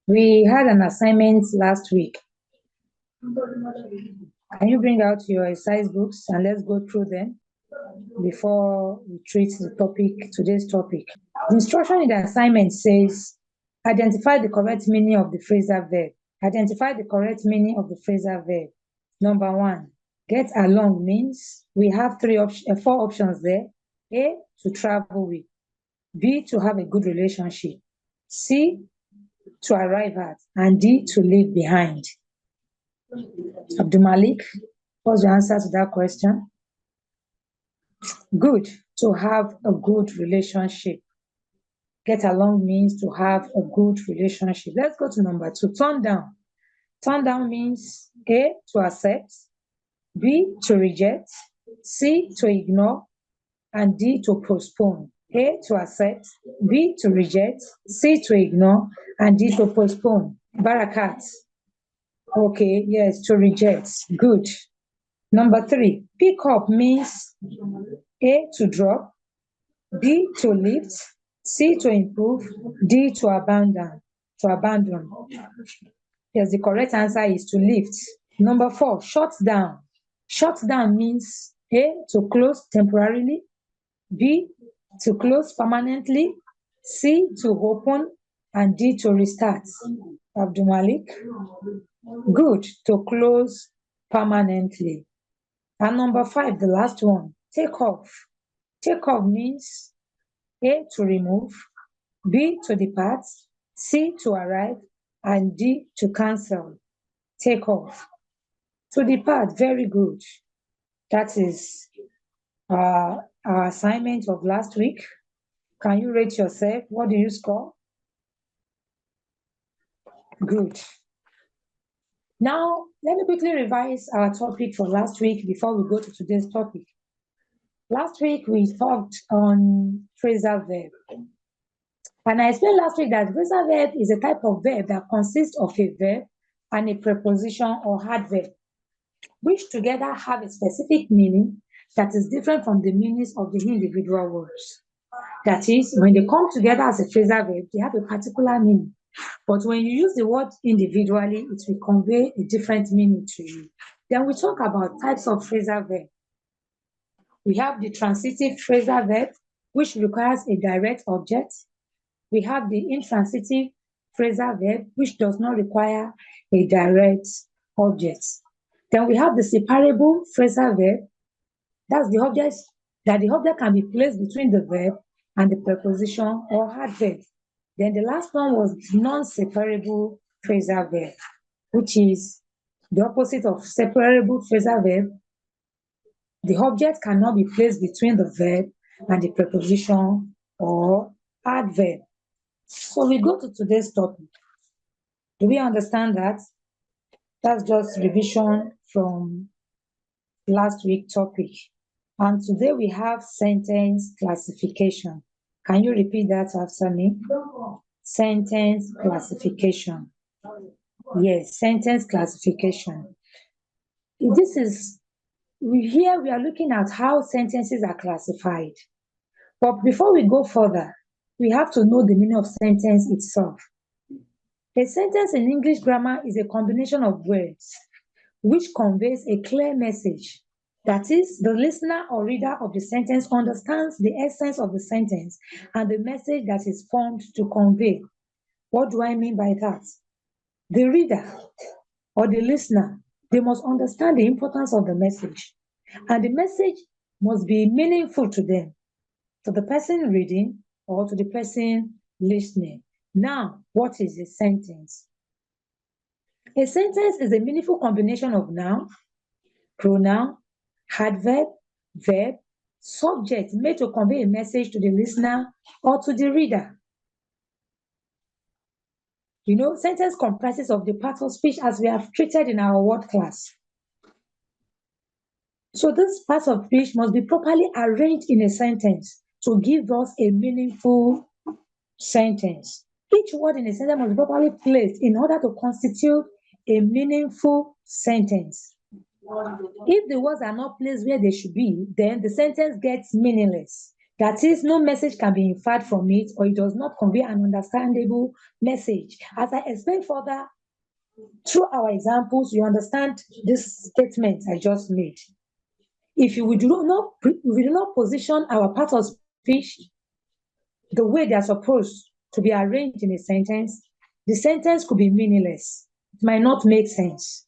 We had an assignment last week. Can you bring out your exercise books and let's go through them before we treat the topic, today's topic? The instruction in the assignment says, identify the correct meaning of the phrasal verb. Identify the correct meaning of the phrasal verb. Number one, get along means we have four options there. A, to travel with. B, to have a good relationship. C, to arrive at. And D, to leave behind. Abdul Malik, what's your answer to that question? Good, to have a good relationship. Get along means to have a good relationship. Let's go to number two, turn down. Turn down means A, to accept, B, to reject, C, to ignore, and D, to postpone. A, to accept, B, to reject, C, to ignore, and D, to postpone. Barakat. Okay, yes, to reject. Good. Number three, pick up means A, to drop, B, to lift, C, to improve, D, to abandon. Yes, the correct answer is to lift. Number four, shut down. Shut down means A, to close temporarily, B, to close permanently, C, to open, and D, to restart. Abdul Malik. Good, to close permanently. And number five, the last one, take off. Take off means A, to remove, B, to depart, C, to arrive, and D, to cancel. Take off. To depart, very good. That is our assignment of last week. Can you rate yourself? What do you score? Good. Now, let me quickly revise our topic for last week before we go to today's topic. Last week, we talked on phrasal verb. And I explained last week that phrasal verb is a type of verb that consists of a verb and a preposition or adverb, which together have a specific meaning that is different from the meanings of the individual words. That is, when they come together as a phrasal verb, they have a particular meaning. But when you use the word individually, it will convey a different meaning to you. Then we talk about types of phrasal verb. We have the transitive phrasal verb, which requires a direct object. We have the intransitive phrasal verb, which does not require a direct object. Then we have the separable phrasal verb. That's the object that the object can be placed between the verb and the preposition or adverb. Then the last one was non-separable phrasal verb, which is the opposite of separable phrasal verb. The object cannot be placed between the verb and the preposition or adverb. So we go to today's topic. Do we understand that? That's just revision from last week's topic. And today we have sentence classification. Can you repeat that after me? Sentence classification. Yes, sentence classification. Here we are looking at how sentences are classified. But before we go further, we have to know the meaning of sentence itself. A sentence in English grammar is a combination of words which conveys a clear message. That is, the listener or reader of the sentence understands the essence of the sentence and the message that is formed to convey. What do I mean by that? The reader or the listener, they must understand the importance of the message, and the message must be meaningful to them, to the person reading or to the person listening. Now, what is a sentence? A sentence is a meaningful combination of noun, pronoun, adverb, verb, subject made to convey a message to the listener or to the reader. Sentence comprises of the parts of speech as we have treated in our word class. So this part of speech must be properly arranged in a sentence to give us a meaningful sentence. Each word in a sentence must be properly placed in order to constitute a meaningful sentence. If the words are not placed where they should be, then the sentence gets meaningless. That is, no message can be inferred from it, or it does not convey an understandable message. As I explain further, through our examples, you understand this statement I just made. If we do not position our part of speech the way they are supposed to be arranged in a sentence, the sentence could be meaningless. It might not make sense.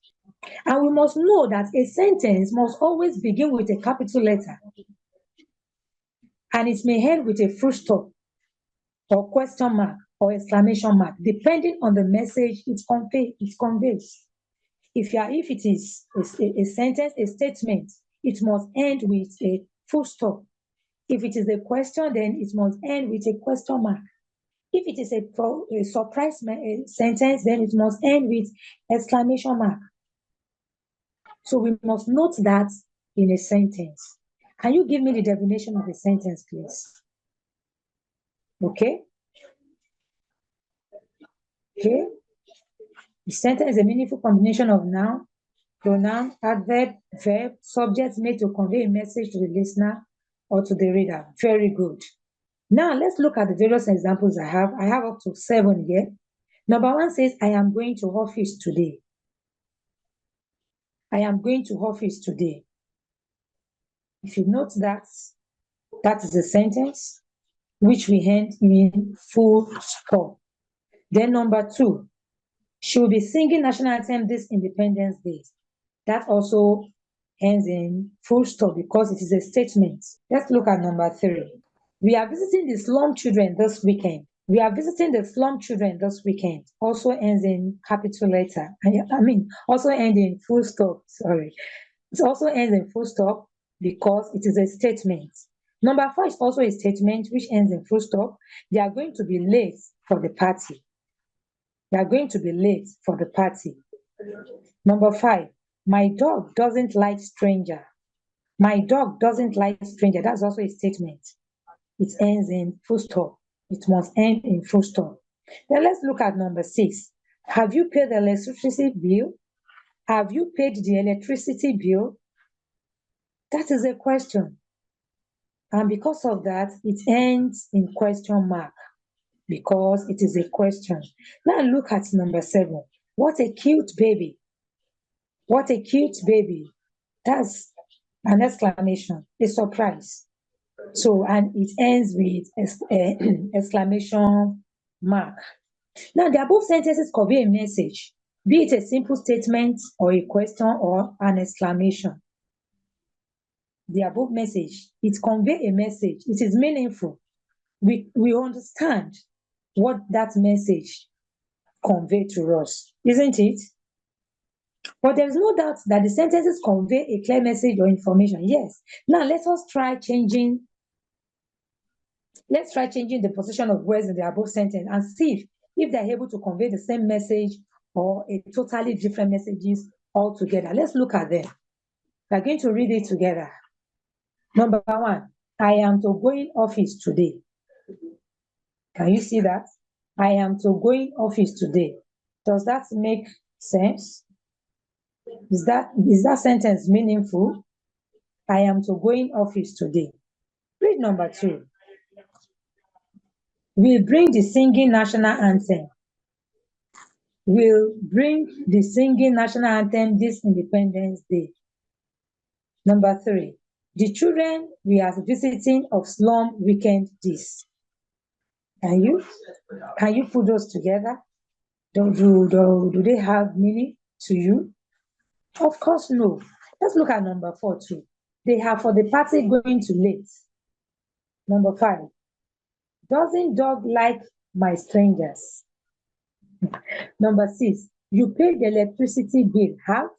And we must know that a sentence must always begin with a capital letter, and it may end with a full stop or question mark or exclamation mark, depending on the message it conveys. If it is a sentence, a statement, it must end with a full stop. If it is a question, then it must end with a question mark. If it is a surprise sentence, then it must end with exclamation mark. So we must note that in a sentence. Can you give me the definition of a sentence, please? Okay. Okay. The sentence is a meaningful combination of noun, pronoun, adverb, verb, subject made to convey a message to the listener or to the reader. Very good. Now let's look at the various examples I have. I have up to 7 here. Number 1 says, I am going to office today. I am going to office today. If you note that, that is a sentence which we end in full stop. Then number 2, she will be singing national anthem this Independence Day. That also ends in full stop because it is a statement. Let's look at number 3. We are visiting the slum children this weekend. We are visiting the slum children this weekend. Also ends in capital letter. Also ends in full stop. Sorry. It also ends in full stop because it is a statement. Number 4 is also a statement which ends in full stop. They are going to be late for the party. They are going to be late for the party. Number 5, my dog doesn't like stranger. My dog doesn't like stranger. That's also a statement. It ends in full stop. It must end in full stop. Then let's look at number 6. Have you paid the electricity bill? Have you paid the electricity bill? That is a question. And because of that, it ends in question mark because it is a question. Now look at number 7. What a cute baby. What a cute baby. That's an exclamation, a surprise. So, and it ends with exclamation mark. Now, the above sentences convey a message, be it a simple statement or a question or an exclamation. The above message, it conveys a message. It is meaningful. We understand what that message conveys to us, isn't it? But there's no doubt that the sentences convey a clear message or information. Yes. Now, let us try changing the position of words in the above sentence and see if they're able to convey the same message or a totally different messages altogether. Let's look at them. We're going to read it together. Number 1, I am to going office today. Can you see that? I am to going office today. Does that make sense? Is that sentence meaningful? I am to going office today. Read number 2. We'll bring the singing national anthem. We'll bring the singing national anthem this Independence Day. Number 3. The children we are visiting of slum weekend this. Can you put those together? Do they have meaning to you? Of course, no. Let's look at number 4 too. They have for the party going to late. Number 5. Doesn't dog like my strangers? Number 6. You pay the electricity bill half.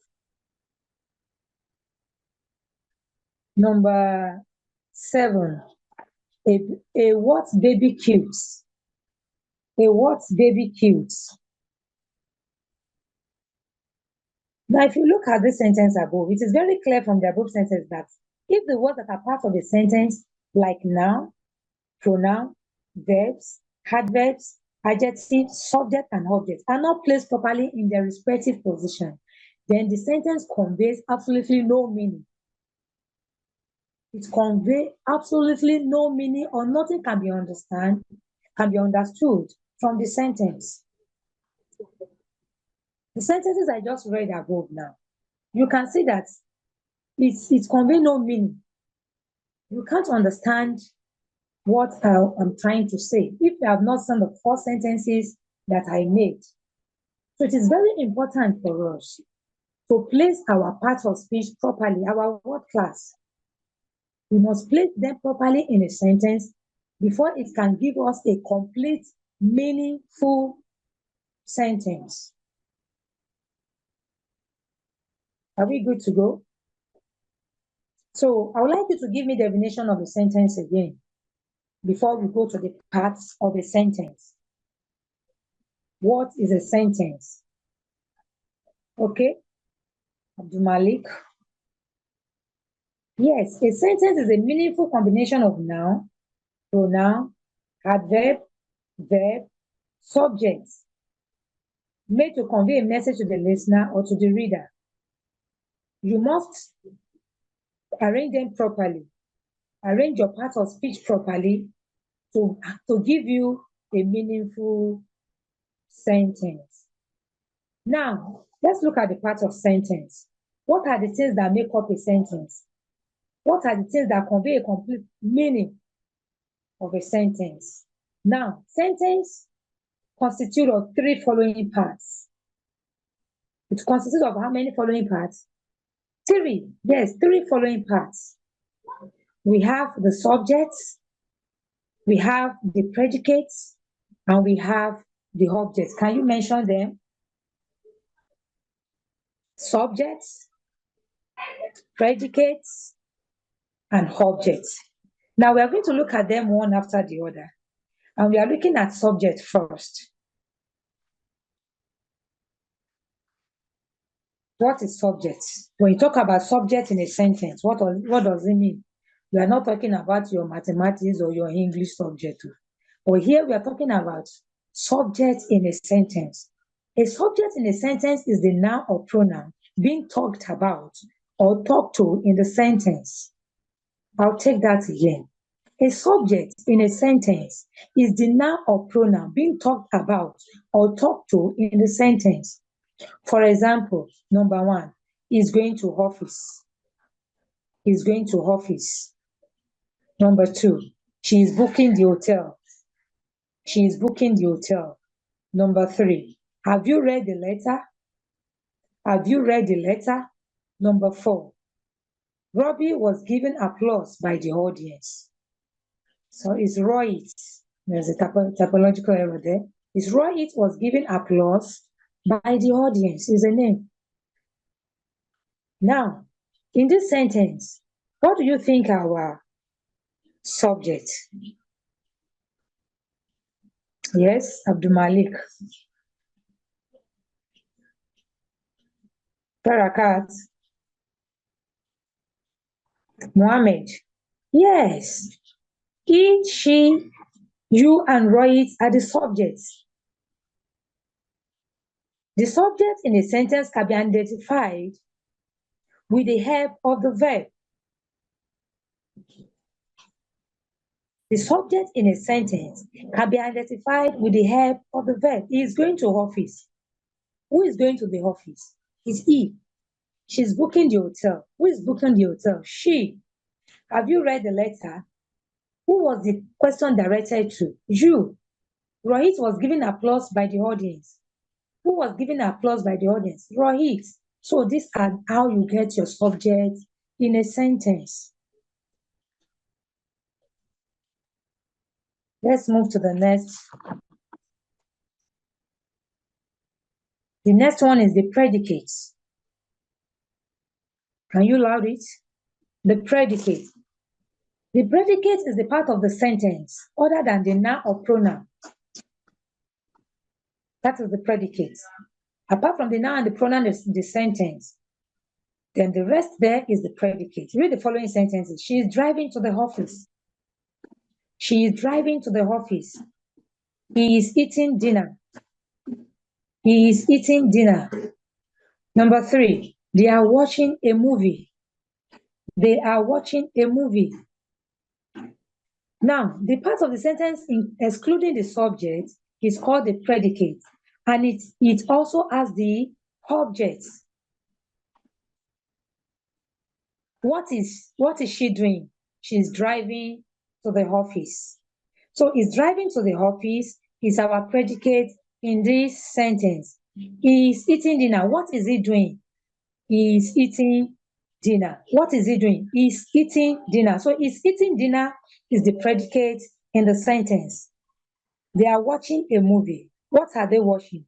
Number 7. A what baby cute? A what baby cute? Now, if you look at this sentence above, it is very clear from the above sentence that if the words that are part of the sentence, like noun, pronoun, verbs, adverbs, adjectives, subject, and object, are not placed properly in their respective position, then the sentence conveys absolutely no meaning. It conveys absolutely no meaning or nothing can be understood from the sentence. The sentences I just read above now, you can see that it conveys no meaning. You can't understand what I'm trying to say if you have not seen the 4 sentences that I made. So it is very important for us to place our parts of speech properly, our word class. We must place them properly in a sentence before it can give us a complete, meaningful sentence. Are we good to go? So I would like you to give me the definition of a sentence again before we go to the parts of a sentence. What is a sentence? Okay, Abdul Malik. Yes, a sentence is a meaningful combination of noun, pronoun, adverb, verb, subjects, made to convey a message to the listener or to the reader. You must arrange them properly. Arrange your part of speech properly to give you a meaningful sentence. Now, let's look at the part of sentence. What are the things that make up a sentence? What are the things that convey a complete meaning of a sentence? Now, sentence constitutes of 3 following parts. It consists of how many following parts? 3. Yes, 3 following parts. We have the subjects, we have the predicates, and we have the objects. Can you mention them? Subjects, predicates, and objects. Now we are going to look at them one after the other. And we are looking at subject first. What is subject? When you talk about subject in a sentence, what does it mean? We are not talking about your mathematics or your English subject. But here we are talking about subject in a sentence. A subject in a sentence is the noun or pronoun being talked about or talked to in the sentence. I'll take that again. A subject in a sentence is the noun or pronoun being talked about or talked to in the sentence. For example, number 1, is going to office. Is going to office. Number 2, she is booking the hotel. She is booking the hotel. Number 3, have you read the letter? Have you read the letter? Number 4, Robbie was given applause by the audience. So it's Rohit. There's a typological error there. It's Rohit was given applause by the audience is a name. Now, in this sentence, what do you think our subject? Yes, Abdul Malik. Barakat. Mohammed. Yes. He, she, you, and Rohit are the subjects. The subject in a sentence can be identified with the help of the verb. The subject in a sentence can be identified with the help of the verb. He is going to office. Who is going to the office? It's he. She's booking the hotel. Who is booking the hotel? She. Have you read the letter? Who was the question directed to? You. Rohit was given applause by the audience. Who was given applause by the audience? Rohit. So these are how you get your subject in a sentence. Let's move to the next. The next one is the predicates. Can you loud it? The predicate. The predicate is the part of the sentence other than the noun or pronoun. That is the predicate. Apart from the noun and the pronoun is the sentence. Then the rest there is the predicate. Read the following sentences. She is driving to the office. She is driving to the office. He is eating dinner. He is eating dinner. Number 3, they are watching a movie. They are watching a movie. Now, the part of the sentence excluding the subject is called the predicate, and it also has the object. What is she doing? She's driving to the office. So is driving to the office is our predicate in this sentence. He is eating dinner. What is he doing? He is eating dinner. What is he doing? He's eating dinner. So is eating dinner is the predicate in the sentence. They are watching a movie. What are they watching?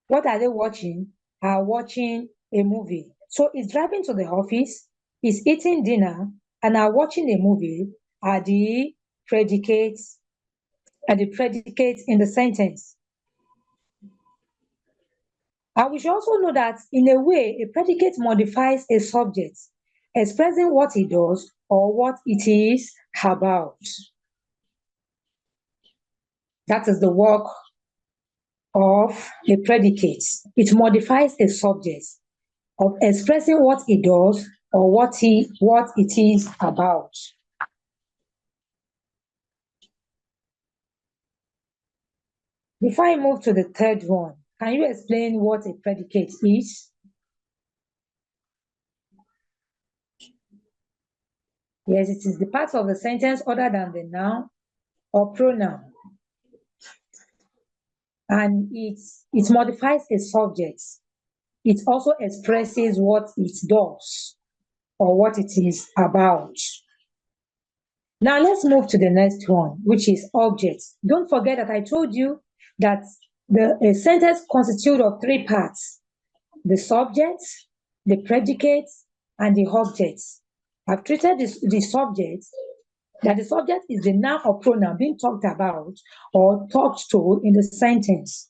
What are they watching? Are watching a movie. So is driving to the office, is eating dinner, and are watching a movie are the predicates in the sentence. And we should also know that in a way, a predicate modifies a subject, expressing what it does or what it is about. That is the work of a predicate. It modifies a subject of expressing what it does or what it is about. Before I move to the third one, can you explain what a predicate is? Yes, it is the part of the sentence other than the noun or pronoun. And it modifies a subject. It also expresses what it does or what it is about. Now let's move to the next one, which is objects. Don't forget that I told you that the sentence constitutes of three parts: the subject, the predicate, and the object. I've treated the subject, that the subject is the noun or pronoun being talked about or talked to in the sentence.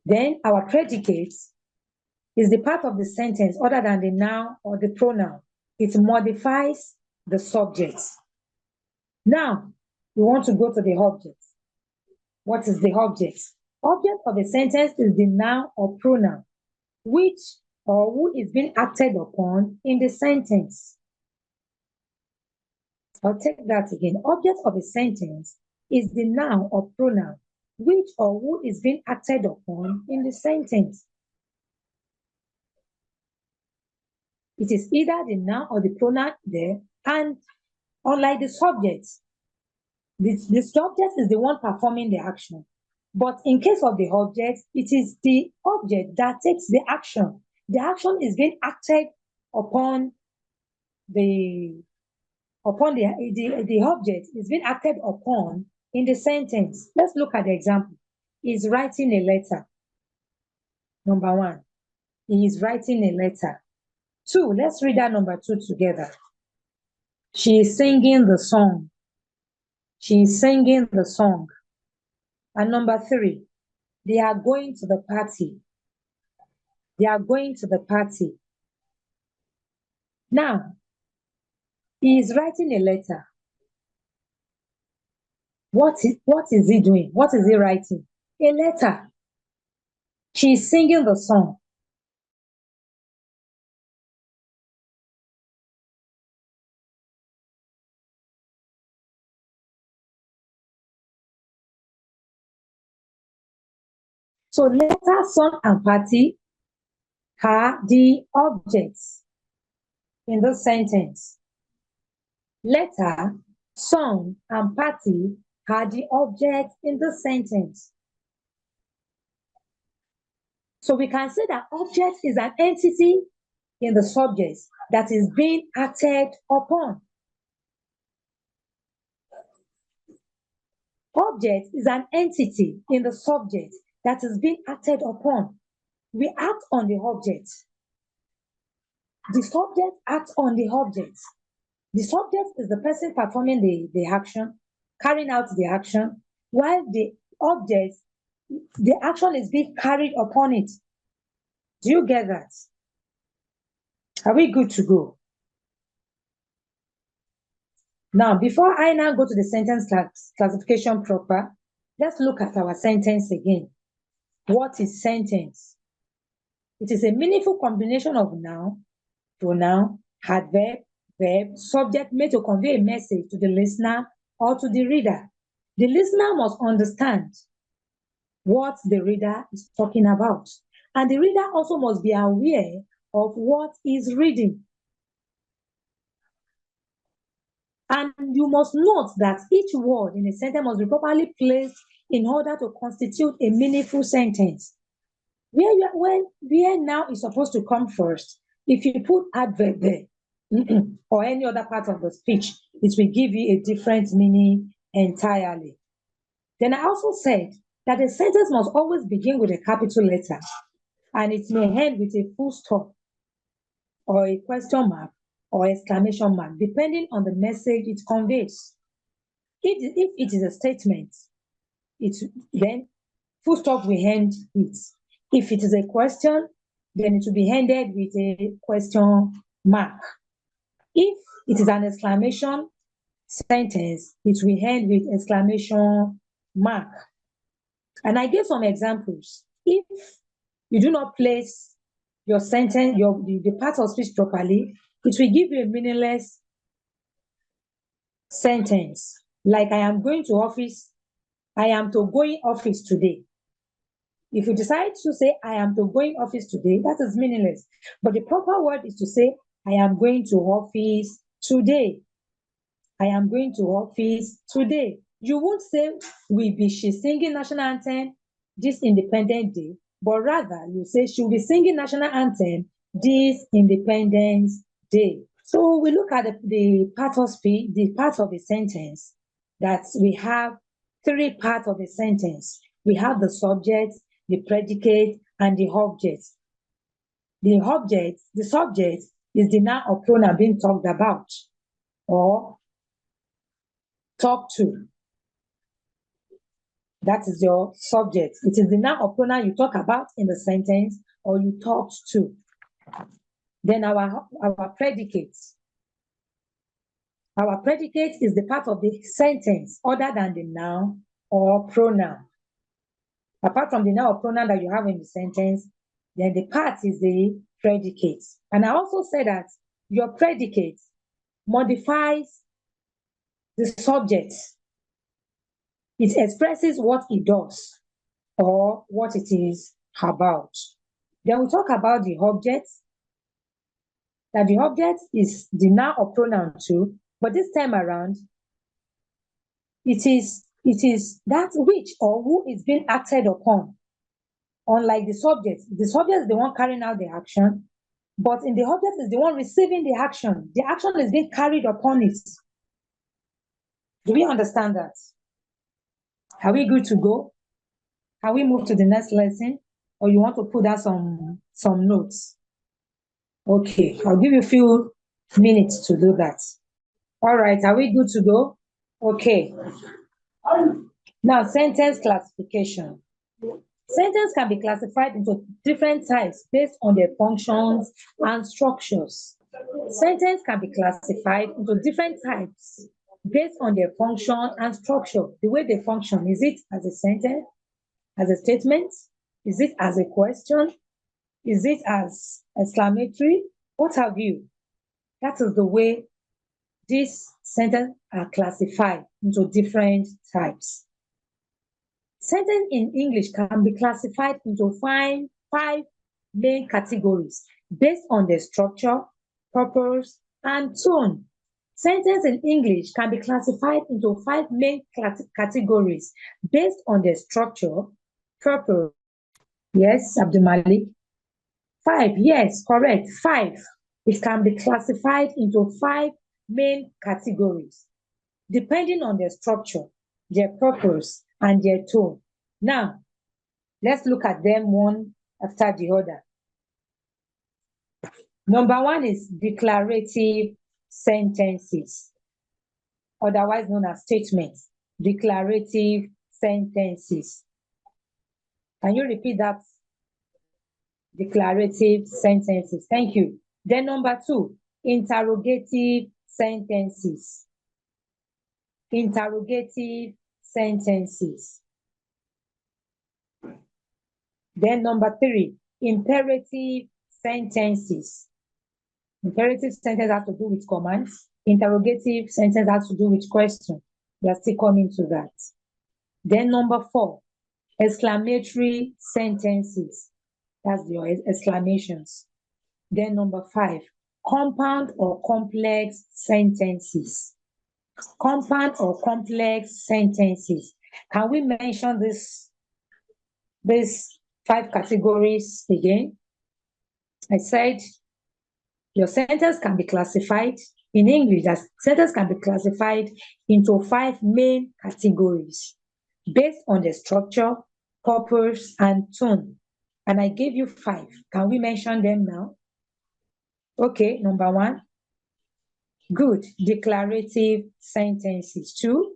Then our predicate is the part of the sentence other than the noun or the pronoun. It modifies the subject. Now, we want to go to the object. What is the object? Object of a sentence is the noun or pronoun, which or who is being acted upon in the sentence. I'll take that again. Object of a sentence is the noun or pronoun, which or who is being acted upon in the sentence. It is either the noun or the pronoun there, and unlike the subject, the subject is the one performing the action. But in case of the object, it is the object that takes the action. The action is being acted upon the object is being acted upon in the sentence. Let's look at the example. He's writing a letter. Number one, he is writing a letter. Two, let's read that number two together. She is singing the song. She is singing the song. And number three, they are going to the party. They are going to the party. Now, he is writing a letter. What is he doing? What is he writing? A letter. She is singing the song. So letter, song, and party are the objects in the sentence. Letter, song, and party are the objects in the sentence. So we can say that object is an entity in the subject that is being acted upon. Object is an entity in the subject that is being acted upon. We act on the object. The subject acts on the object. The subject is the person performing the action, carrying out the action, while the object, the action is being carried upon it. Do you get that? Are we good to go? Now, before I now go to the sentence classification proper, let's look at our sentence again. What is sentence? It is a meaningful combination of noun, pronoun, adverb, verb, subject made to convey a message to the listener or to the reader. The listener must understand what the reader is talking about. And the reader also must be aware of what is reading. And you must note that each word in a sentence must be properly placed in order to constitute a meaningful sentence. Where now is supposed to come first, if you put adverb there or any other part of the speech, it will give you a different meaning entirely. Then I also said that a sentence must always begin with a capital letter, and it may end with a full stop or a question mark or exclamation mark, depending on the message it conveys. If it is a statement, then full stop will end it. If it is a question, then it will be ended with a question mark. If it is an exclamation sentence, it will end with exclamation mark. And I gave some examples. If you do not place your sentence, the part of speech properly, it will give you a meaningless sentence. Like I am going to office, I am to going office today. If you decide to say I am to going office today, that is meaningless. But the proper word is to say I am going to office today. I am going to office today. You won't say she's singing national anthem this Independence Day, but rather you say she'll be singing national anthem this Independence Day. So we look at the part of speech, the part of a sentence that we have three parts of a sentence. We have the subject, the predicate, and the object. The subject is the noun or pronoun being talked about or talked to. That is your subject. It is the noun or pronoun you talk about in the sentence or you talked to. Then our predicate. Our predicate is the part of the sentence other than the noun or pronoun. Apart from the noun or pronoun that you have in the sentence, then the part is the predicate. And I also said that your predicate modifies the subject. It expresses what it does or what it is about. Then we talk about the object, that the object is the noun or pronoun too, but this time around, it is that which or who is being acted upon. Unlike the subject is the one carrying out the action, but in the object is the one receiving the action. The action is being carried upon it. Do we understand that? Are we good to go? Can we move to the next lesson? Or you want to put out some notes? Okay, I'll give you a few minutes to do that. All right, are we good to go? Okay. Now, sentence classification. Sentence can be classified into different types based on their functions and structures. Sentence can be classified into different types based on their function and structure. The way they function, is it as a sentence, as a statement? Is it as a question? Is it as exclamatory? What have you? That is the way these sentences are classified into different types. Sentence in English can be classified into five main categories based on their structure, purpose, and tone. Sentence in English can be classified into five main categories based on their structure, purpose. Yes, Abdul Malik. 5, yes, correct, 5. It can be classified into 5 main categories, depending on their structure, their purpose, and their tone. Now, let's look at them one after the other. Number 1 is declarative sentences, otherwise known as statements. Declarative sentences. Can you repeat that? Declarative sentences. Thank you. Then number 2, interrogative sentences. Interrogative sentences. Then number 3, imperative sentences. Imperative sentence has to do with commands. Interrogative sentence has to do with question. We are still coming to that. Then number 4, exclamatory sentences. That's your exclamations. Then number 5, compound or complex sentences. Compound or complex sentences. Can we mention these 5 categories again? I said your sentence can be classified in English. That sentence can be classified into 5 main categories based on the structure, purpose, and tone. And I gave you 5. Can we mention them now? Okay, number 1, good, declarative sentences. 2,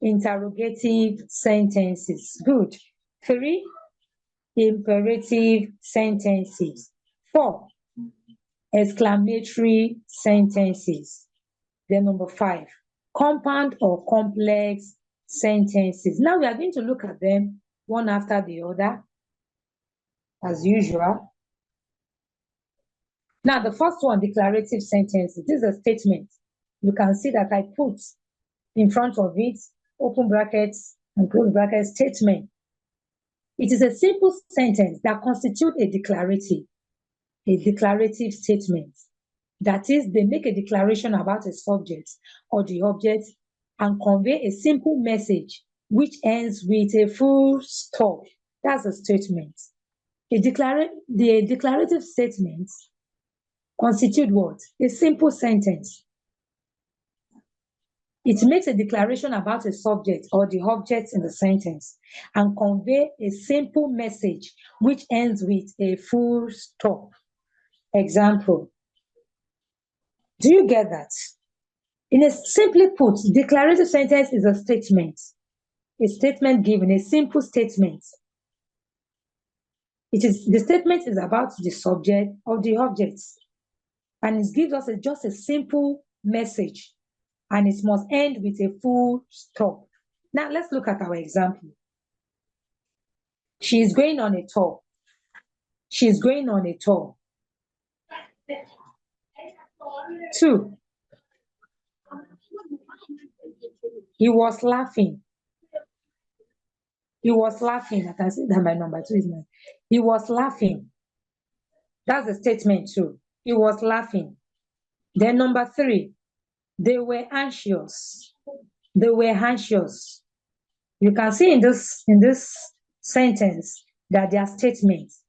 interrogative sentences. Good. 3, imperative sentences. 4, exclamatory sentences. Then number 5, compound or complex sentences. Now we are going to look at them one after the other, as usual. Now, the first one, declarative sentences. This is a statement. You can see that I put in front of it, open brackets and close brackets, statement. It is a simple sentence that constitutes a declarative statement. That is, they make a declaration about a subject or the object and convey a simple message which ends with a full stop. That's a statement. The declarative statement constitute what? A simple sentence. It makes a declaration about a subject or the object in the sentence and convey a simple message which ends with a full stop. Example. Do you get that? Simply put, declarative sentence is a statement given, a simple statement. The statement is about the subject or the object, and it gives us just a simple message, and it must end with a full stop. Now, let's look at our example. She is going on a tour. She is going on a tour. 2, he was laughing. He was laughing. I can see that my number 2 is 9. He was laughing. That's a statement 2. He was laughing. Then number 3, they were anxious. They were anxious. You can see in this sentence that they are statements.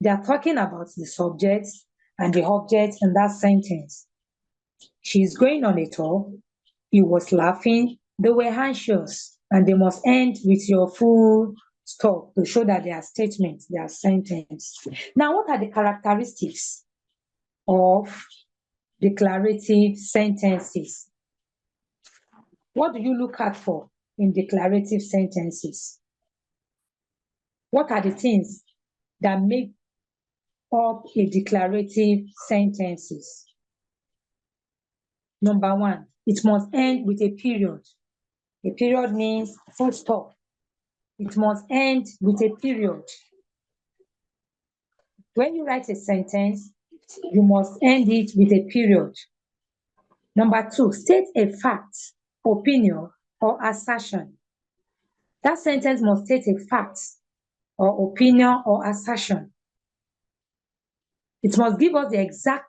They are talking about the subject and the object in that sentence. She's going on a tour. He was laughing. They were anxious, and they must end with your full stop to show that they are statements, they are sentences. Now, what are the characteristics of declarative sentences? What do you look out for in declarative sentences? What are the things that make up a declarative sentences? Number 1, it must end with a period. A period means full stop. It must end with a period. When you write a sentence, you must end it with a period. Number 2, state a fact, opinion, or assertion. That sentence must state a fact, or opinion, or assertion. It must give us the exact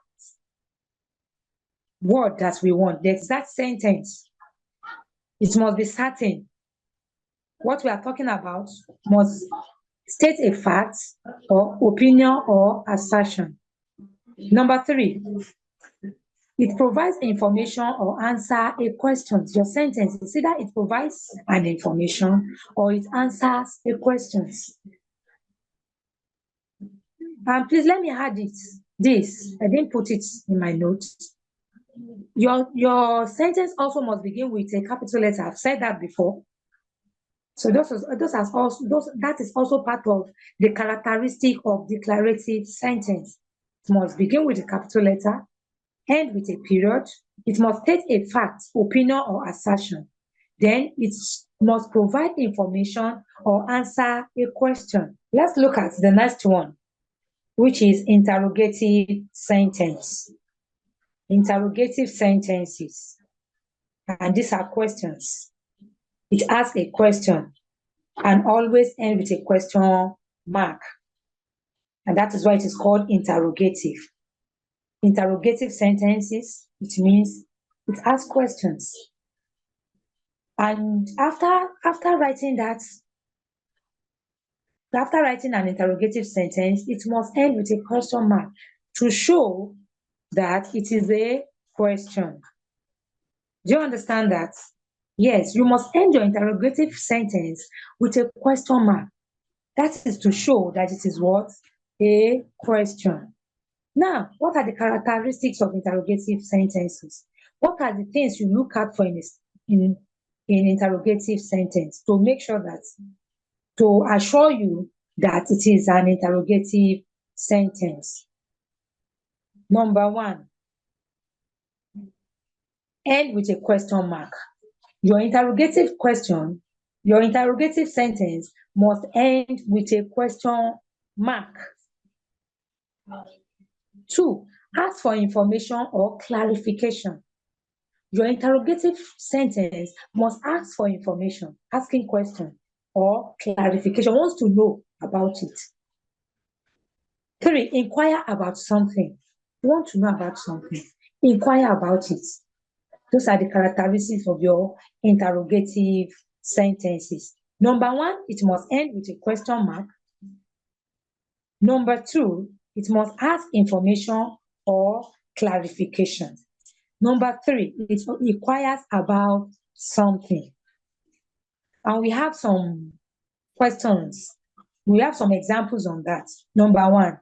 word that we want, the exact sentence. It must be certain. What we are talking about must state a fact, or opinion, or assertion. Number 3, it provides information or answer a question. Your sentence is either it provides an information or it answers a question. And please let me add this. I didn't put it in my notes. Your sentence also must begin with a capital letter. I've said that before. So that is also part of the characteristic of declarative sentence. It must begin with a capital letter, end with a period. It must state a fact, opinion, or assertion. Then it must provide information or answer a question. Let's look at the next one. which is interrogative sentence. Interrogative sentences. And these are questions. It asks a question and always ends with a question mark. And that is why it is called interrogative. Interrogative sentences, which means it asks questions. And after writing an interrogative sentence, it must end with a question mark to show that it is a question. Do you understand that? Yes, you must end your interrogative sentence with a question mark. That is to show that it is what? A question. Now, what are the characteristics of interrogative sentences? What are the things you look at for in interrogative sentence to make sure that, to assure you that it is an interrogative sentence? Number one, end with a question mark. Your interrogative sentence must end with a question mark. 2, ask for information or clarification. Your interrogative sentence must ask for information, asking question or clarification, wants to know about it. 3, inquire about something. You want to know about something, inquire about it. Those are the characteristics of your interrogative sentences. Number 1, it must end with a question mark. Number 2, it must ask information or clarification. Number 3, it inquires about something. And we have some questions. We have some examples on that. Number 1,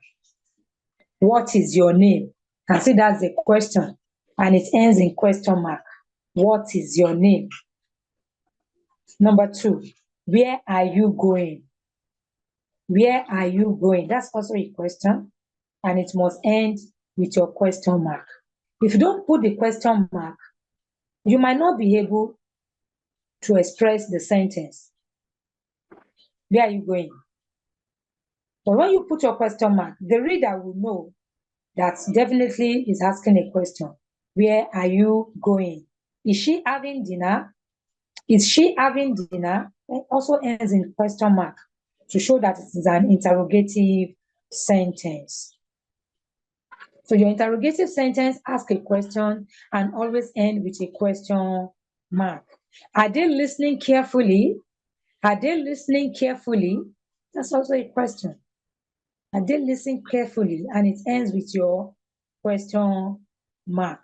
what is your name? You can see that's a question, and it ends in question mark. What is your name? Number 2, where are you going? Where are you going? That's also a question, and it must end with your question mark. If you don't put the question mark, you might not be able to express the sentence. Where are you going? But when you put your question mark, the reader will know that definitely is asking a question. Where are you going? Is she having dinner? Is she having dinner? It also ends in question mark to show that it is an interrogative sentence. So your interrogative sentence asks a question and always end with a question mark. Are they listening carefully? Are they listening carefully? That's also a question. Are they listening carefully? And it ends with your question mark.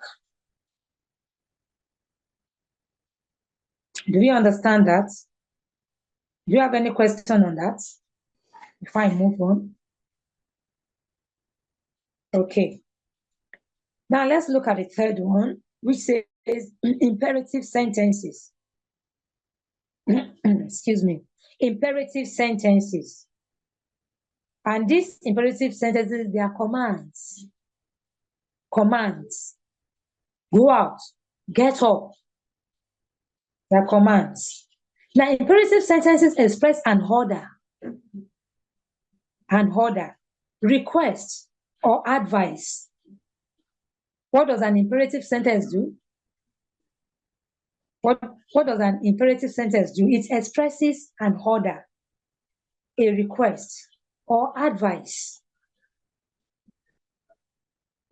Do you understand that? Do you have any question on that before I move on? Okay. Now let's look at the third one, which says imperative sentences. Excuse me. Imperative sentences. And these imperative sentences, they are commands. Commands. Go out. Get up. They are commands. Now, imperative sentences express an order. An order. Request or advice. What does an imperative sentence do? What does an imperative sentence do? It expresses an order, a request, or advice.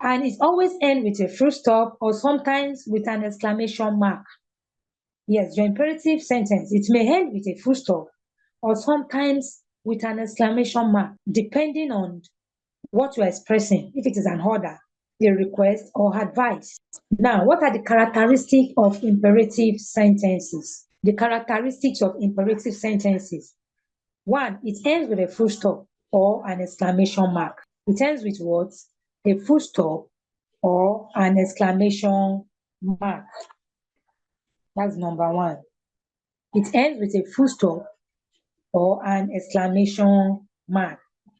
And it always ends with a full stop or sometimes with an exclamation mark. Yes, your imperative sentence, it may end with a full stop or sometimes with an exclamation mark, depending on what you're expressing, if it is an order, a request, or advice. Now, what are the characteristics of imperative sentences? The characteristics of imperative sentences. 1, it ends with a full stop or an exclamation mark. It ends with what? A full stop or an exclamation mark. That's number 1. It ends with a full stop or an exclamation mark.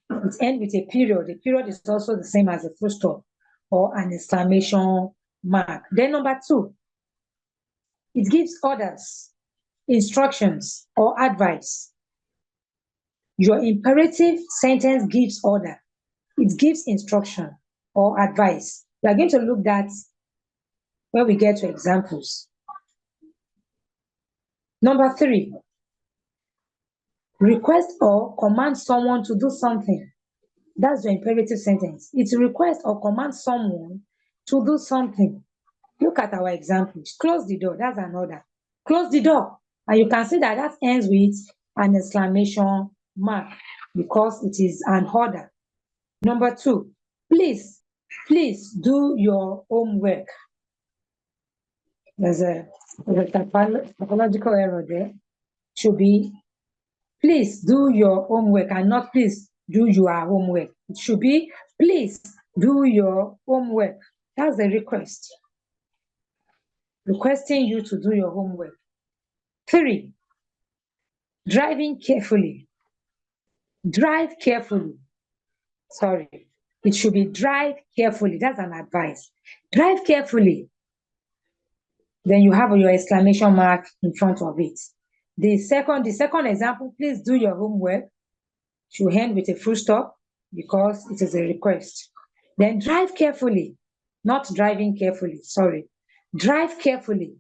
It ends with a period. The period is also the same as a full stop or an exclamation mark. Then number 2, it gives orders, instructions, or advice. Your imperative sentence gives order. it gives instruction or advice. We are going to look at when we get to examples. Number 3, request or command someone to do something. That's the imperative sentence. It's a request or command someone to do something. Look at our examples. Close the door. That's an order. Close the door. And you can see that that ends with an exclamation mark because it is an order. Number 2, please do your homework. There's a typological error there. Should be, please do your homework and not please do your homework. It should be, please do your homework. That's the request. Requesting you to do your homework. 3, driving carefully. Drive carefully. Sorry, it should be drive carefully. That's an advice. Drive carefully. Then you have your exclamation mark in front of it. The second example, please do your homework, should end with a full stop because it is a request. Then drive carefully, not driving carefully, sorry. Drive carefully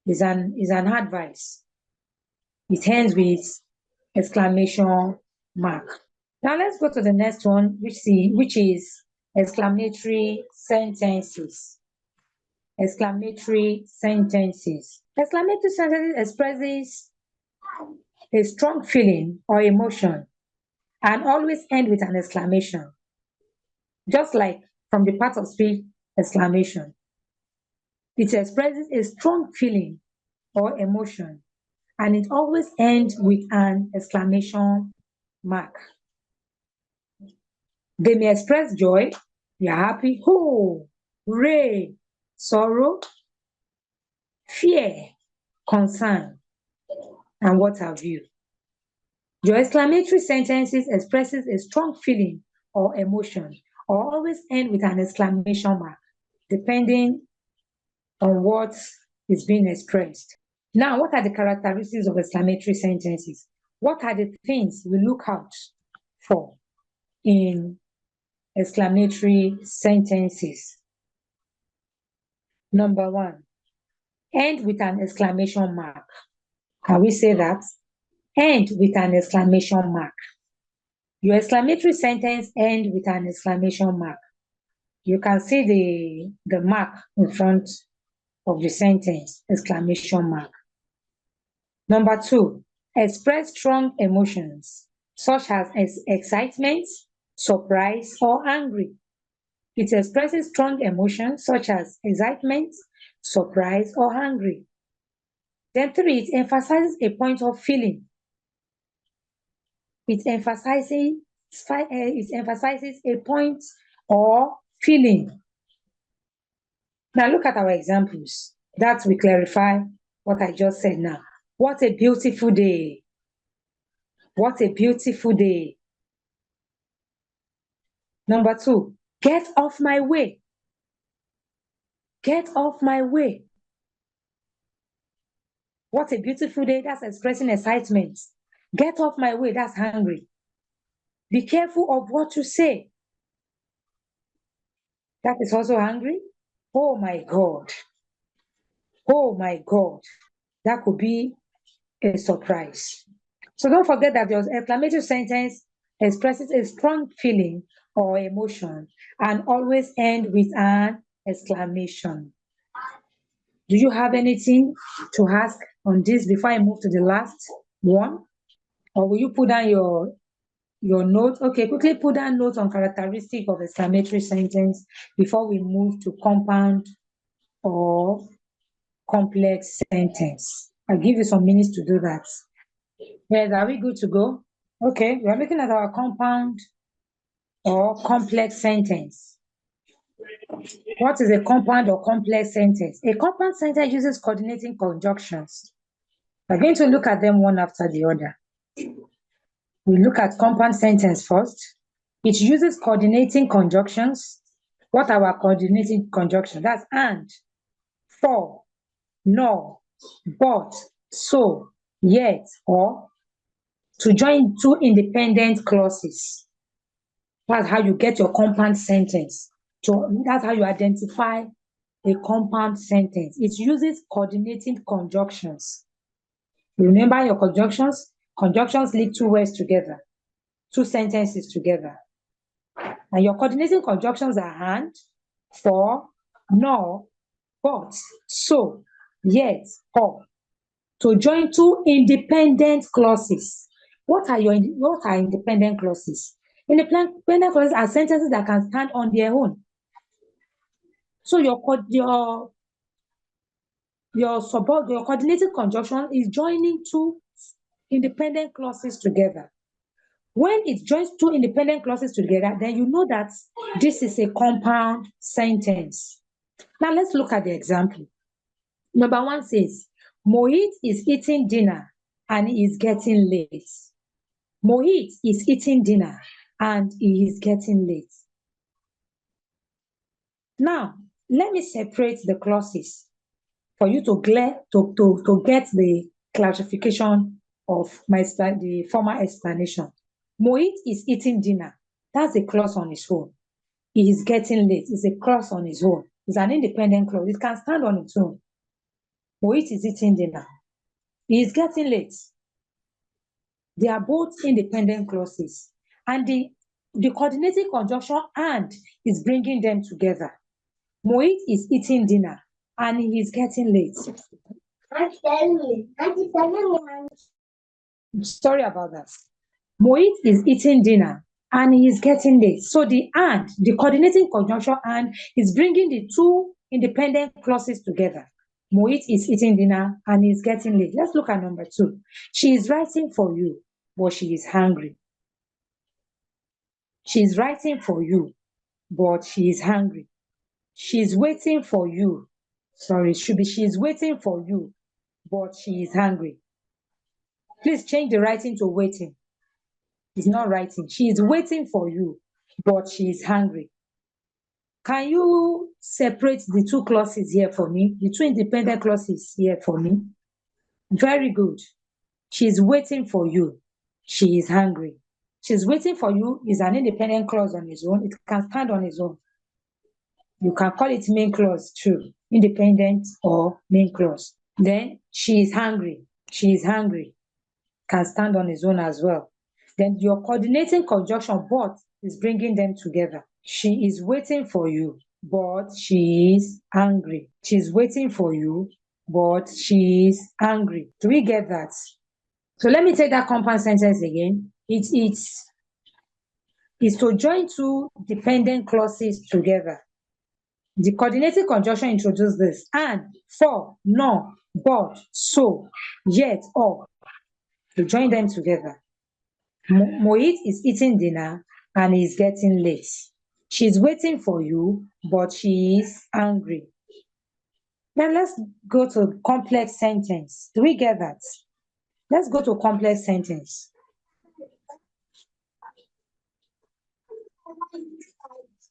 is an advice. It ends with exclamation mark. Now let's go to the next one, which is exclamatory sentences. Exclamatory sentences. Exclamatory sentences expresses a strong feeling or emotion and always end with an exclamation. Just like from the part of speech, exclamation. It expresses a strong feeling or emotion and it always ends with an exclamation mark. They may express joy, we are happy, oh, hooray, sorrow, fear, concern, and what have you. Your exclamatory sentences expresses a strong feeling or emotion or always end with an exclamation mark, depending on what is being expressed. Now, what are the characteristics of exclamatory sentences? What are the things we look out for in exclamatory sentences? Number 1, end with an exclamation mark. Can we say that? End with an exclamation mark. Your exclamatory sentence end with an exclamation mark. You can see the mark in front of the sentence, exclamation mark. Number 2, express strong emotions, such as excitement, surprise, or angry. It expresses strong emotions such as excitement, surprise, or angry. Then 3, it emphasizes a point of feeling. It emphasizes a point or feeling. Now look at our examples. That will clarify what I just said now. What a beautiful day. What a beautiful day. Number 2, get off my way. Get off my way. What a beautiful day. That's expressing excitement. Get off my way. That's hungry. Be careful of what you say. That is also hungry. Oh my God. Oh my God. That could be a surprise. So don't forget that your exclamatory sentence expresses a strong feeling or emotion and always end with an exclamation. Do you have anything to ask on this before I move to the last one? Or will you put down your note? Okay, quickly put down notes on characteristic of exclamatory sentence before we move to compound or complex sentence. I'll give you some minutes to do that. Yes, are we good to go? Okay, we are looking at our compound or complex sentence. What is a compound or complex sentence? A compound sentence uses coordinating conjunctions. We're going to look at them one after the other. We look at compound sentence first. It uses coordinating conjunctions. What are our coordinating conjunctions? That's and, for, nor, but, so, yet, or to join two independent clauses. That's how you get your compound sentence. So that's how you identify a compound sentence. It uses coordinating conjunctions. Remember your conjunctions? Conjunctions link two words together, two sentences together. And your coordinating conjunctions are and, for, nor, but, so, yet, or. To join two independent clauses. What are independent clauses? Independent clauses are sentences that can stand on their own. So your coordinating conjunction is joining two independent clauses together. When it joins two independent clauses together, then you know that this is a compound sentence. Now let's look at the example. Number one says, Mohit is eating dinner and he is getting late. Mohit is eating dinner and he is getting late. Now, let me separate the clauses for you to get the clarification of the former explanation. Mohit is eating dinner. That's a clause on its own. He is getting late. It's a clause on its own. It's an independent clause. It can stand on its own. Mohit is eating dinner. He is getting late. They are both independent clauses. And the coordinating conjunction and is bringing them together. Mohit is eating dinner and he is getting late. Sorry about that. Mohit is eating dinner and he is getting late. So the coordinating conjunction and is bringing the two independent clauses together. Mohit is eating dinner and he is getting late. Let's look at number 2. She is writing for you, but she is hungry. She is writing for you, but she is hungry. She is waiting for you. Sorry, it should be she is waiting for you, but she is hungry. Please change the writing to waiting. It's not writing. She is waiting for you, but she is hungry. Can you separate the two clauses here for me? The two independent clauses here for me? Very good. She is waiting for you. She is hungry. She's waiting for you is an independent clause on its own. It can stand on its own. You can call it main clause too, independent or main clause. Then she is hungry. She is hungry. Can stand on its own as well. Then your coordinating conjunction, but, is bringing them together. She is waiting for you, but she is angry. She's waiting for you, but she is angry. Do we get that? So let me take that compound sentence again. It's to join two dependent clauses together. The coordinating conjunction introduces this: and, for, nor, but, so, yet, or. To join them together. Mohit is eating dinner and is getting late. She's waiting for you, but she is angry. Now let's go to complex sentence. Do we get that? Let's go to complex sentence.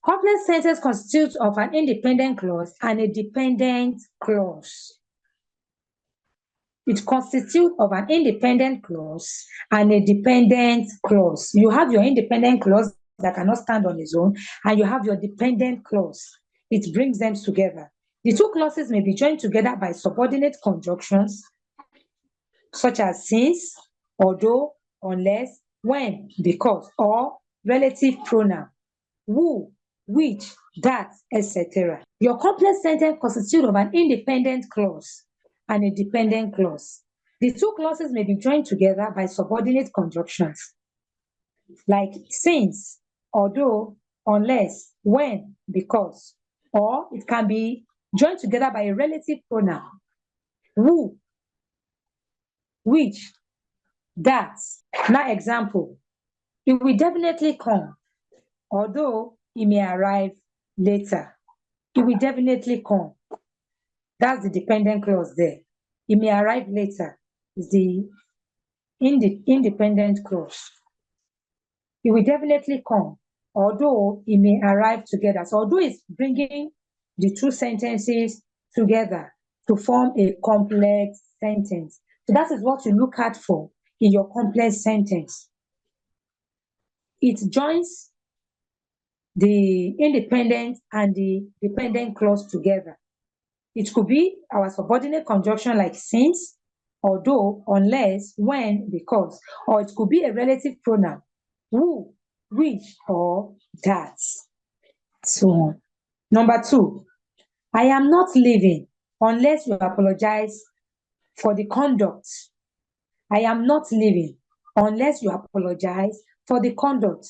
Complex sentence constitutes of an independent clause and a dependent clause. It constitutes of an independent clause and a dependent clause. You have your independent clause that cannot stand on its own, and you have your dependent clause. It brings them together. The two clauses may be joined together by subordinate conjunctions, such as since, although, unless, when, because, or relative pronoun, who, which, that, etc. Your complex sentence constitutes of an independent clause and a dependent clause. The two clauses may be joined together by subordinate conjunctions, like since, although, unless, when, because, or it can be joined together by a relative pronoun, who, which, that. Now, example, it will definitely come, although it may arrive later. It will definitely come. That's the dependent clause there. It may arrive later is the independent clause. It will definitely come, although it may arrive together. So although it's bringing the two sentences together to form a complex sentence. So that is what you look at for in your complex sentence. It joins the independent and the dependent clause together. It could be our subordinate conjunction like since, although, unless, when, because, or it could be a relative pronoun, who, which, or that. So, number 2, I am not leaving unless you apologize for the conduct. I am not leaving unless you apologize for the conduct.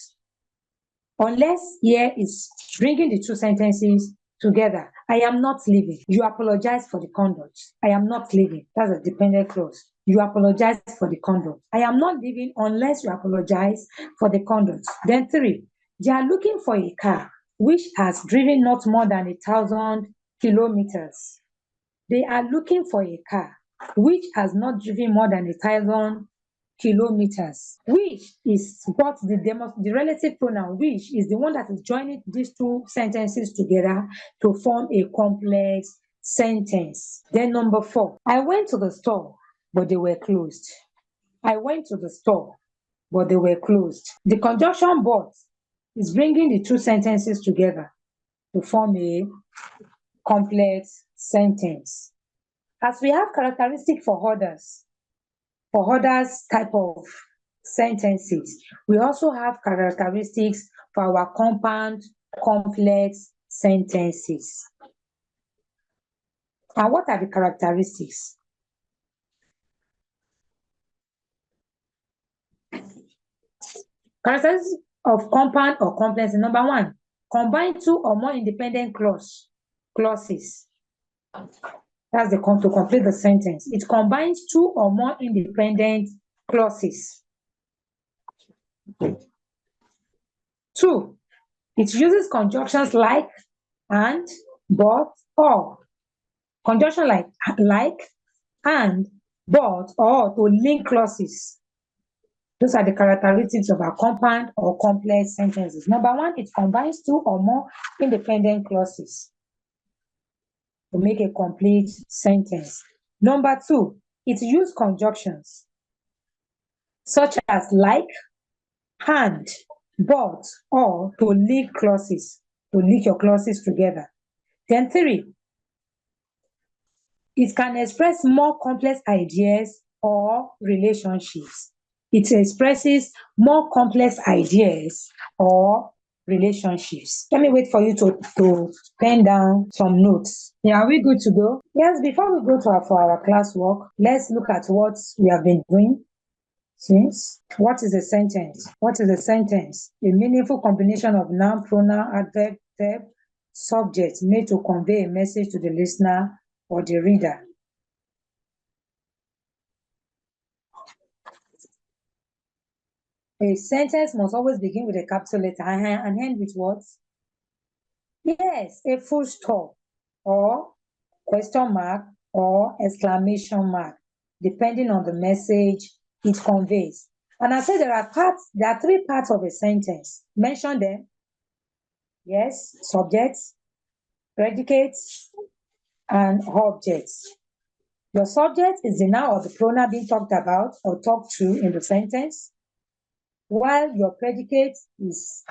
Unless here is bringing the two sentences together. I am not leaving. You apologize for the conduct. I am not leaving. That's a dependent clause. You apologize for the conduct. I am not leaving unless you apologize for the conduct. Then 3, they are looking for a car which has driven not more than 1,000 kilometers. They are looking for a car which has not driven more than 1,000 kilometers, which is what the relative pronoun which is the one that is joining these two sentences together to form a complex sentence. Then number 4, I went to the store, but they were closed. I went to the store, but they were closed. The conjunction but is bringing the two sentences together to form a complex sentence. As we have characteristic for others type of sentences, we also have characteristics for our compound complex sentences. And what are the characteristics? Characteristics of compound or complex. Number 1, combine 2 or more independent clauses. That's to complete the sentence. It combines 2 or more independent clauses. 2, it uses conjunctions like, and, but, or. Conjunction like, and, but, or to link clauses. Those are the characteristics of our compound or complex sentences. Number 1, it combines 2 or more independent clauses to make a complete sentence. Number 2, it uses conjunctions such as like, and, but, or to link clauses, to link your clauses together. Then 3, it can express more complex ideas or relationships. It expresses more complex ideas or relationships. Let me wait for you to pen down some notes. Yeah, are we good to go? Yes, before we go for our classwork, let's look at what we have been doing since. What is a sentence? What is a sentence? A meaningful combination of noun, pronoun, adverb, verb, subject made to convey a message to the listener or the reader. A sentence must always begin with a capital letter and end with what? Yes, a full stop or question mark or exclamation mark, depending on the message it conveys. And I said there are 3 parts of a sentence. Mention them. Yes, subjects, predicates, and objects. Your subject is the noun or the pronoun being talked about or talked to in the sentence, while your predicate is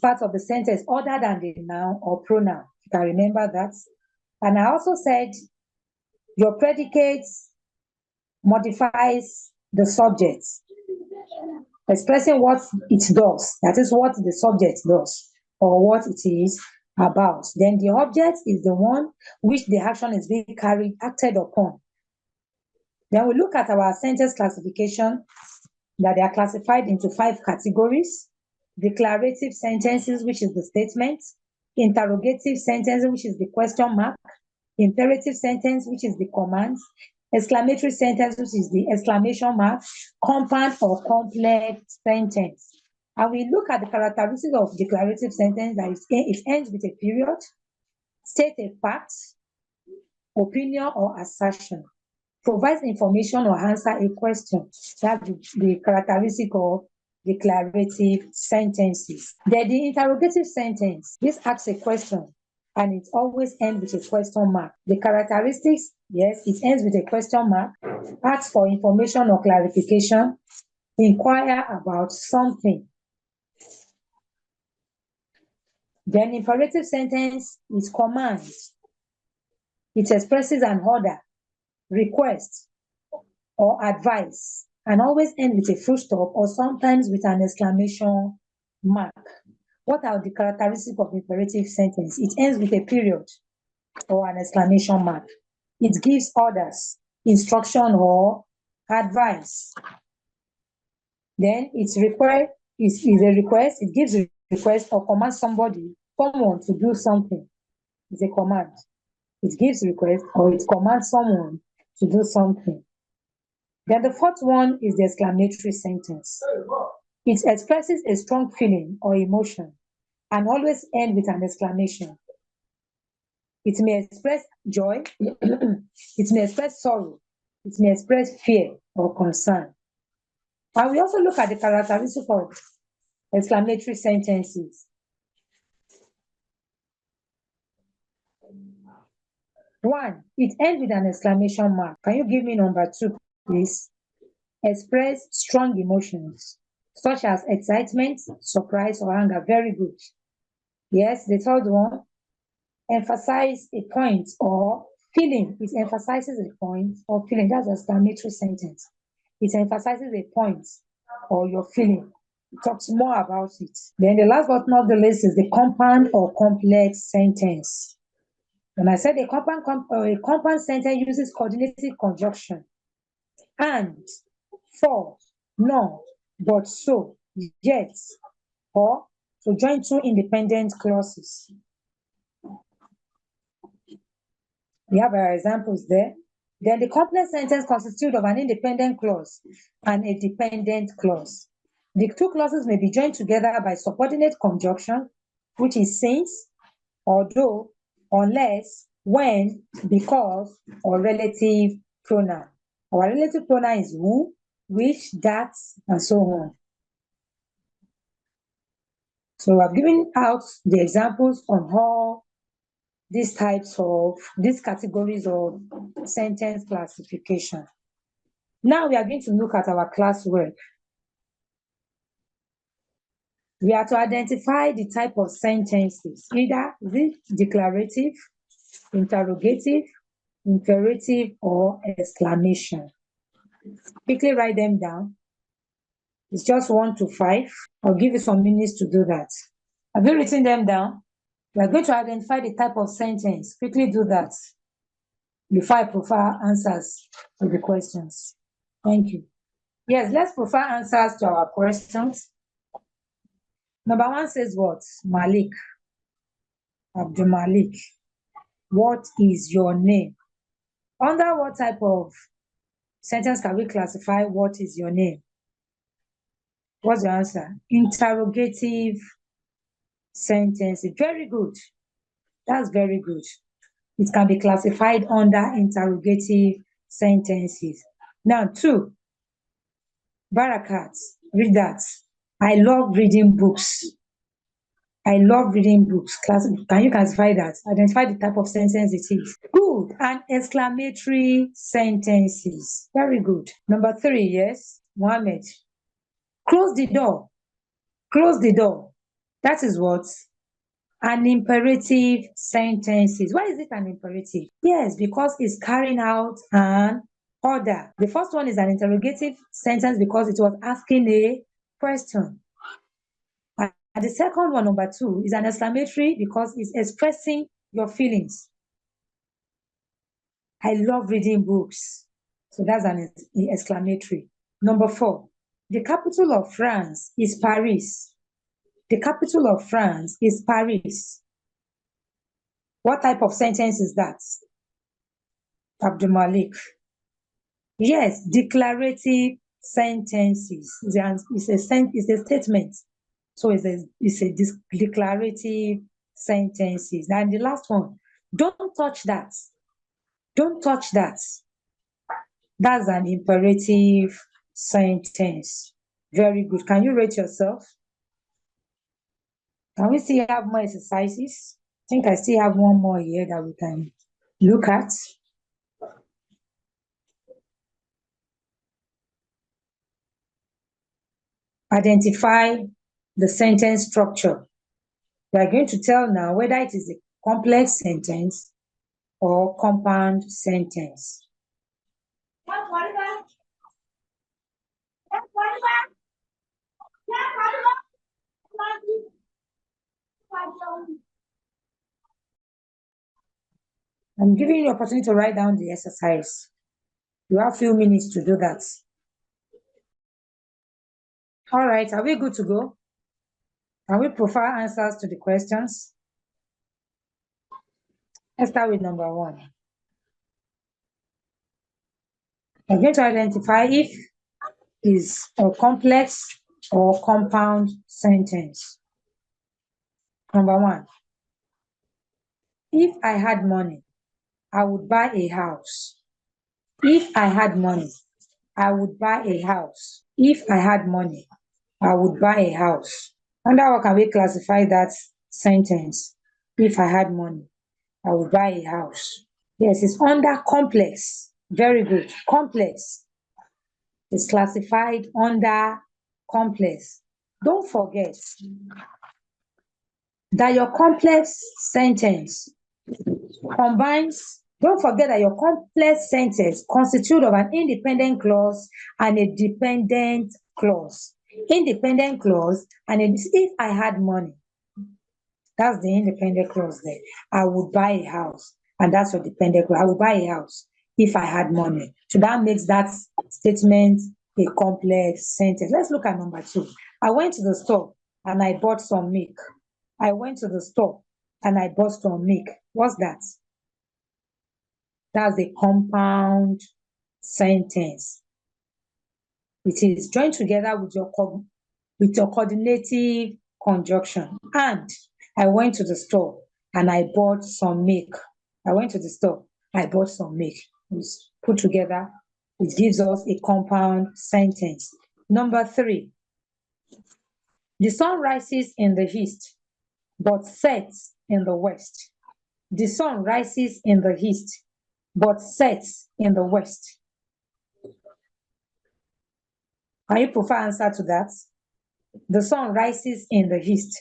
part of the sentence other than the noun or pronoun. You can remember that. And I also said your predicate modifies the subject, expressing what it does. That is what the subject does or what it is about. Then the object is the one which the action is being acted upon. Then we look at our sentence classification, that they are classified into 5 categories. Declarative sentences, which is the statement. Interrogative sentences, which is the question mark. Imperative sentence, which is the command. Exclamatory sentence, which is the exclamation mark. Compound or complex sentence. And we look at the characteristics of declarative sentence, that it ends with a period, state a fact, opinion or assertion, provides information or answer a question. That's the characteristic of declarative sentences. Then the interrogative sentence, this asks a question and it always ends with a question mark. The characteristics, yes, it ends with a question mark, asks for information or clarification, inquire about something. Then imperative sentence is command. It expresses an order, request, or advice, and always end with a full stop or sometimes with an exclamation mark. What are the characteristics of imperative sentence? It ends with a period or an exclamation mark. It gives orders, instruction, or advice. Then it's required is a request. It gives a request or commands someone to do something. It's a command. It gives request or it commands someone to do something. Then the fourth one is the exclamatory sentence. It expresses a strong feeling or emotion and always end with an exclamation. It may express joy, it may express sorrow, it may express fear or concern. And we also look at the characteristics of exclamatory sentences. One, it ends with an exclamation mark. Can you give me number two, please? Express strong emotions, such as excitement, surprise, or anger. Very good. Yes, the third one, emphasize a point or feeling. It emphasizes a point or feeling. That's an exclamatory sentence. It emphasizes a point or your feeling. It talks more about it. Then the last but not the least is the compound or complex sentence. When I said a compound sentence uses coordinated conjunction. And, for, no, but so, yet, or to join two independent clauses. We have our examples there. Then the complex sentence consists of an independent clause and a dependent clause. The two clauses may be joined together by subordinate conjunction, which is since, although, unless, when, because, or relative pronoun. Our relative pronoun is who, which, that, and so on. So I've given out the examples on how these categories of sentence classification. Now we are going to look at our classwork. We are to identify the type of sentences, either the declarative, interrogative, imperative, or exclamation. Quickly write them down. It's just 1 to 5. I'll give you some minutes to do that. Have you written them down? We are going to identify the type of sentence. Quickly do that before I prefer answers to the questions. Thank you. Yes, let's prefer answers to our questions. Number 1 says what? Malik. Abdul Malik. What is your name? Under what type of sentence can we classify what is your name? What's your answer? Interrogative sentence. Very good. That's very good. It can be classified under interrogative sentences. Now, 2. Barakat. Read that. I love reading books. I love reading books. Can you classify that? Identify the type of sentence it is. Good. And exclamatory sentences. Very good. Number 3, yes. Mohammed. Close the door. Close the door. That is what? An imperative sentences. Why is it an imperative? Yes, because it's carrying out an order. The first one is an interrogative sentence because it was asking a question. And the second one, number 2, is an exclamatory because it's expressing your feelings. I love reading books. So that's an exclamatory. Number 4, the capital of France is Paris. The capital of France is Paris. What type of sentence is that? Abdul Malik. Yes, declarative sentences. It's a statement. So it's a declarative sentences. And the last one, don't touch that. Don't touch that. That's an imperative sentence. Very good. Can you rate yourself? Can we still have more exercises? I think I still have one more here that we can look at. identify the sentence structure. We are going to tell now whether it is a complex sentence or compound sentence. I'm giving you the opportunity to write down the exercise. You have a few minutes to do that. All right, are we good to go? Can we provide answers to the questions? Let's start with number 1. I'm going to identify if is a complex or compound sentence. Number 1, if I had money, I would buy a house. If I had money, I would buy a house. If I had money, I would buy a house. Under what can we classify that sentence? If I had money, I would buy a house. Yes, it's under complex. Very good. Complex. It's classified under complex. Don't forget that your complex sentence combines, don't forget that your complex sentence constitutes of an independent clause and a dependent clause. Independent clause and if I had money, that's the independent clause there. I would buy a house, and that's your dependent clause. I would buy a house if I had money. So that makes that statement a complex sentence. Let's look at number 2. I went to the store and I bought some milk. I went to the store and I bought some milk. What's that? That's a compound sentence. It is joined together with your coordinative conjunction. And I went to the store and I bought some milk. I went to the store, I bought some milk. It's put together, it gives us a compound sentence. Number 3, the sun rises in the east, but sets in the west. The sun rises in the east, but sets in the west. Can you provide answer to that? The sun rises in the east,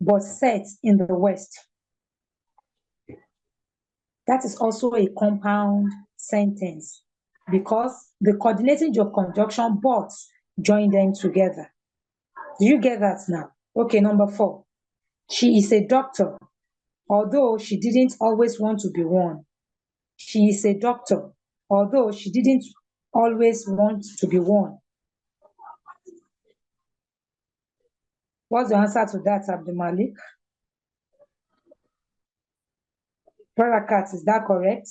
but sets in the west. That is also a compound sentence because the coordinating conjunction but join them together. Do you get that now? Okay, number 4. She is a doctor, although she didn't always want to be one. She is a doctor, although she didn't always want to be one. What's the answer to that, Abdul Malik? Barakat, is that correct?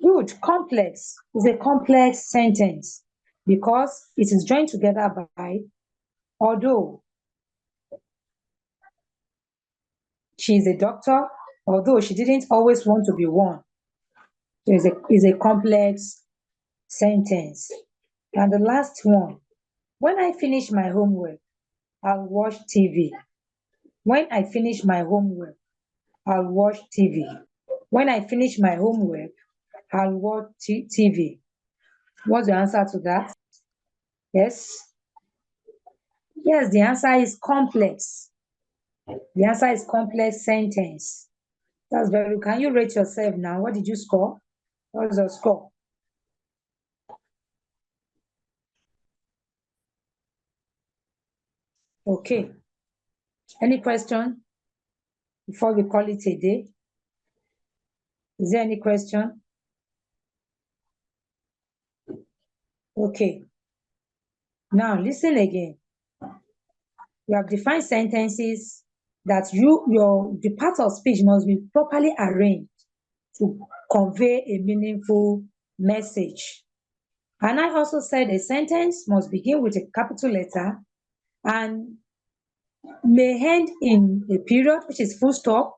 Good. Complex is a complex sentence because it is joined together by although. She is a doctor, although she didn't always want to be one. So it's a complex sentence. And the last one, when I finish my homework, I'll watch TV. When I finish my homework, I'll watch TV. When I finish my homework, I'll watch TV. What's the answer to that? Yes? Yes, the answer is complex. The answer is complex sentence. That's very good. Can you rate yourself now? What did you score? What was your score? Okay. Any question before we call it a day? Is there any question? Okay. Now listen again. You have defined sentences that the part of speech must be properly arranged to convey a meaningful message. And I also said a sentence must begin with a capital letter and may end in a period, which is full stop,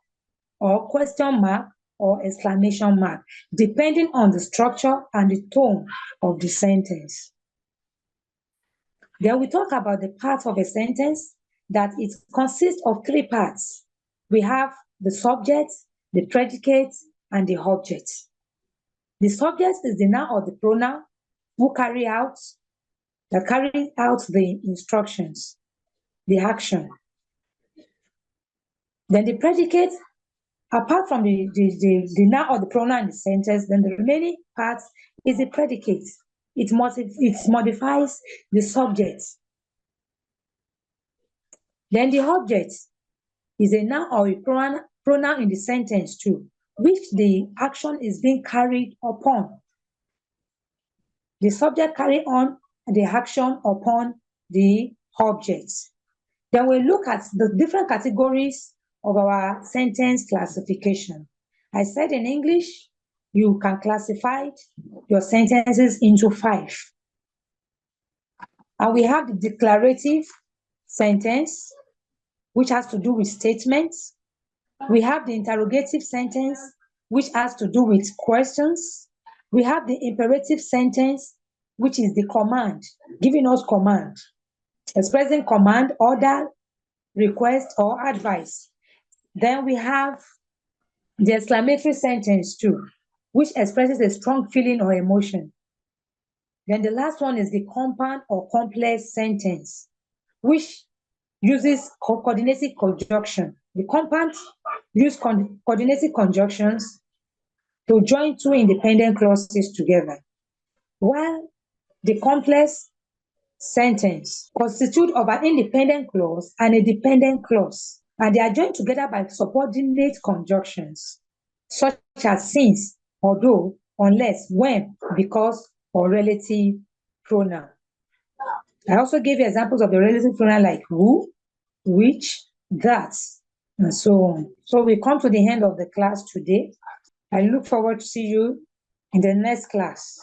or question mark, or exclamation mark, depending on the structure and the tone of the sentence. Then we talk about the part of a sentence that it consists of 3 parts. We have the subject, the predicate, and the object. The subject is the noun or the pronoun who carry out that carries out the instructions, the action. Then the predicate, apart from the noun or the pronoun in the sentence, then the remaining part is the predicate. It modifies the subject. Then the object is a noun or a pronoun in the sentence too, which the action is being carried upon. The subject carry on the action upon the object. Then we look at the different categories of our sentence classification. I said in English, you can classify your sentences into 5. And we have the declarative sentence, which has to do with statements. We have the interrogative sentence, which has to do with questions. We have the imperative sentence, which is the command, giving us command, expressing command, order, request, or advice. Then we have the exclamatory sentence too, which expresses a strong feeling or emotion. Then the last one is the compound or complex sentence, which uses coordinated conjunction. The compound use coordinated conjunctions to join 2 independent clauses together, while the complex sentence constitutes of an independent clause and a dependent clause, and they are joined together by subordinate conjunctions, such as since, although, unless, when, because, or relative pronoun. I also gave you examples of the relative pronoun like who, which, that, and so on. So we come to the end of the class today. I look forward to see you in the next class.